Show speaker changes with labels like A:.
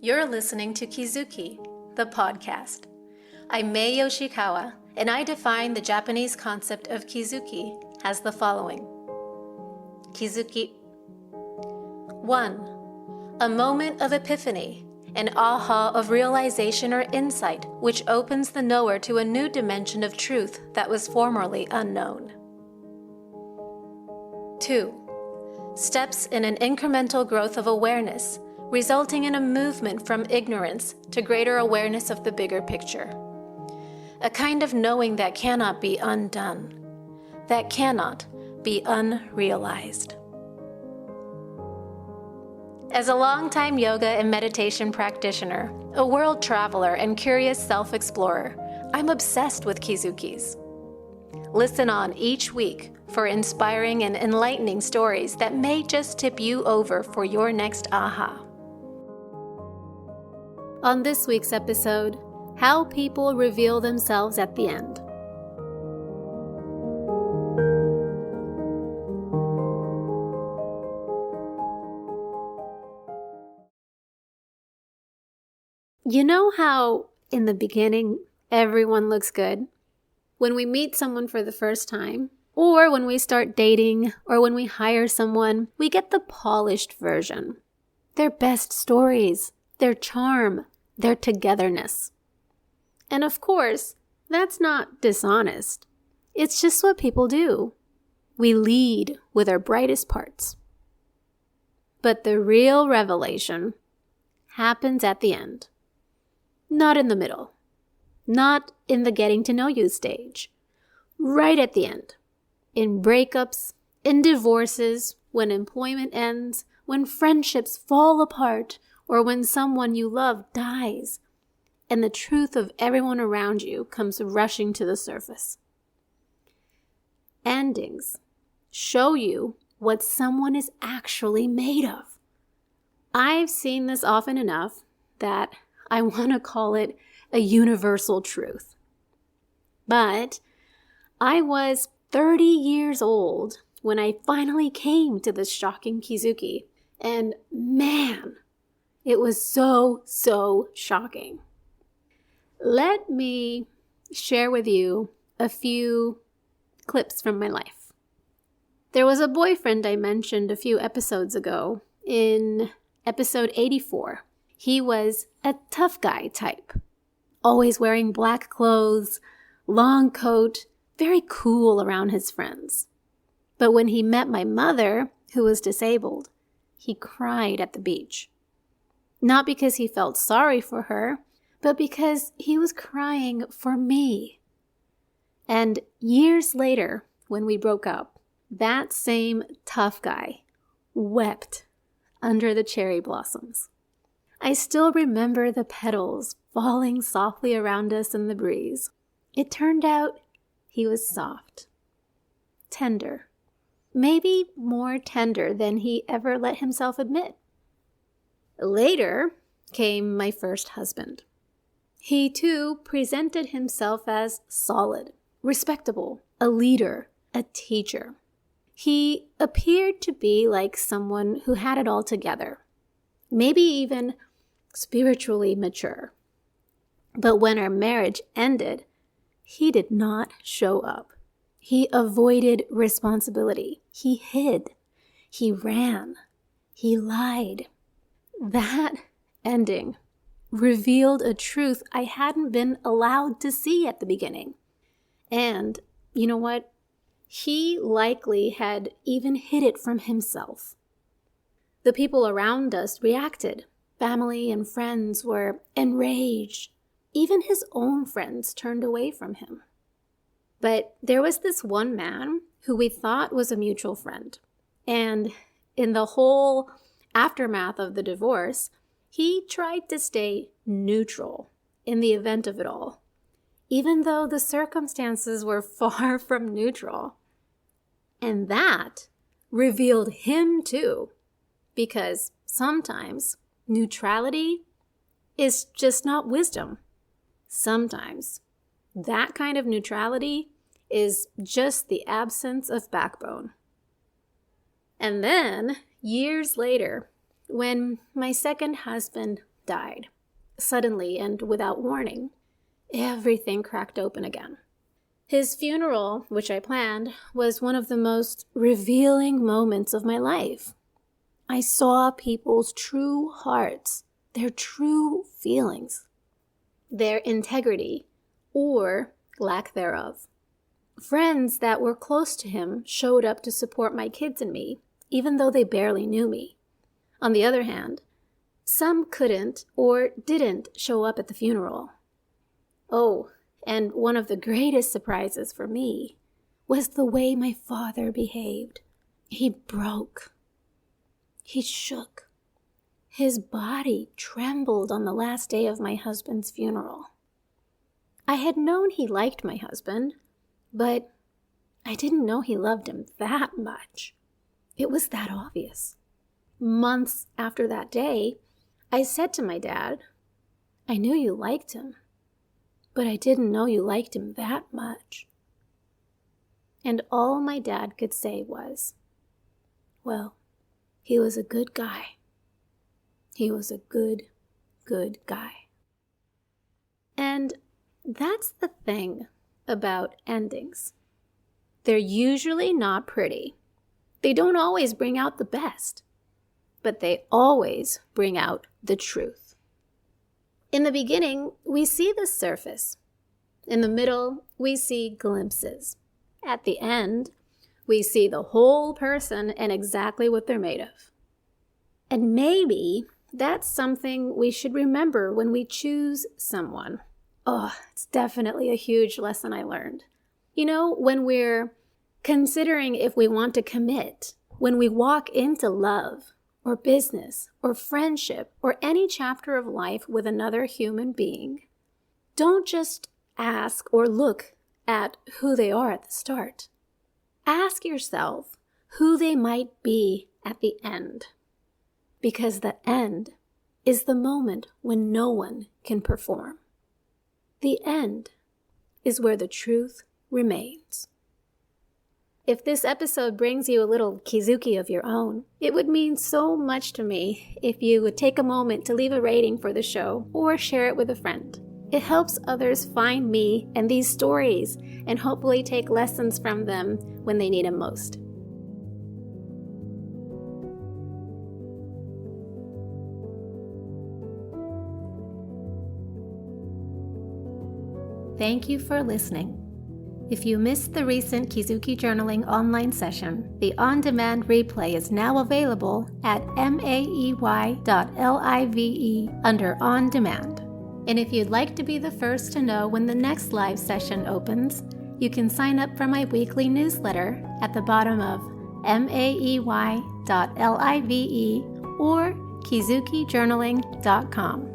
A: You're listening to Kizuki, the podcast. I'm Mae Yoshikawa, and I define the Japanese concept of Kizuki as the following. Kizuki. 1. A moment of epiphany, an aha of realization or insight which opens the knower to a new dimension of truth that was formerly unknown. 2. Steps in an incremental growth of awareness, resulting in a movement from ignorance to greater awareness of the bigger picture. A kind of knowing that cannot be undone, that cannot be unrealized. As a longtime yoga and meditation practitioner, a world traveler, and curious self-explorer, I'm obsessed with Kizukis. Listen on each week for inspiring and enlightening stories that may just tip you over for your next aha. On this week's episode, how people reveal themselves at the end. You know how, in the beginning, everyone looks good? When we meet someone for the first time, or when we start dating, or when we hire someone, we get the polished version. Their best stories, their charm, their togetherness. And of course, that's not dishonest. It's just what people do. We lead with our brightest parts. But the real revelation happens at the end. Not in the middle. Not in the getting to know you stage. Right at the end. In breakups, in divorces, when employment ends, when friendships fall apart, or when someone you love dies, and the truth of everyone around you comes rushing to the surface. Endings show you what someone is actually made of. I've seen this often enough that I want to call it a universal truth. But I was 30 years old when I finally came to this shocking Kizuki, and man, it was so shocking. Let me share with you a few clips from my life. There was a boyfriend I mentioned a few episodes ago in episode 84. He was a tough guy type, always wearing black clothes, long coat, very cool around his friends. But when he met my mother, who was disabled, he cried at the beach. Not because he felt sorry for her, but because he was crying for me. And years later, when we broke up, that same tough guy wept under the cherry blossoms. I still remember the petals falling softly around us in the breeze. It turned out he was soft, tender, maybe more tender than he ever let himself admit. Later came my first husband. He too presented himself as solid, respectable, a leader, a teacher. He appeared to be like someone who had it all together, maybe even spiritually mature. But when our marriage ended, he did not show up. He avoided responsibility. He hid. He ran. He lied. That ending revealed a truth I hadn't been allowed to see at the beginning. And you know what? He likely had even hid it from himself. The people around us reacted. Family and friends were enraged. Even his own friends turned away from him. But there was this one man who we thought was a mutual friend. And in the whole aftermath of the divorce, he tried to stay neutral in the event of it all, even though the circumstances were far from neutral. And that revealed him too, because sometimes neutrality is just not wisdom. Sometimes that kind of neutrality is just the absence of backbone. And then, years later, when my second husband died. Suddenly and without warning, everything cracked open again. His funeral, which I planned, was one of the most revealing moments of my life. I saw people's true hearts, their true feelings, their integrity, or lack thereof. Friends that were close to him showed up to support my kids and me, even though they barely knew me. On the other hand, some couldn't or didn't show up at the funeral. Oh, and one of the greatest surprises for me was the way my father behaved. He broke. He shook. His body trembled on the last day of my husband's funeral. I had known he liked my husband, but I didn't know he loved him that much. It was that obvious. Months after that day, I said to my dad, "I knew you liked him, but I didn't know you liked him that much." And all my dad could say was, "Well, he was a good guy. He was a good guy." And that's the thing about endings. They're usually not pretty. They don't always bring out the best, but they always bring out the truth. In the beginning, we see the surface. In the middle, we see glimpses. At the end, we see the whole person and exactly what they're made of. And maybe that's something we should remember when we choose someone. Oh, it's definitely a huge lesson I learned. You know, when we're considering if we want to commit, when we walk into love or business or friendship or any chapter of life with another human being, don't just ask or look at who they are at the start. Ask yourself who they might be at the end, because the end is the moment when no one can perform. The end is where the truth remains. If this episode brings you a little Kizuki of your own, it would mean so much to me if you would take a moment to leave a rating for the show or share it with a friend. It helps others find me and these stories and hopefully take lessons from them when they need them most. Thank you for listening. If you missed the recent Kizuki Journaling online session, the on-demand replay is now available at maey.live under On Demand. And if you'd like to be the first to know when the next live session opens, you can sign up for my weekly newsletter at the bottom of maey.live or kizukijournaling.com.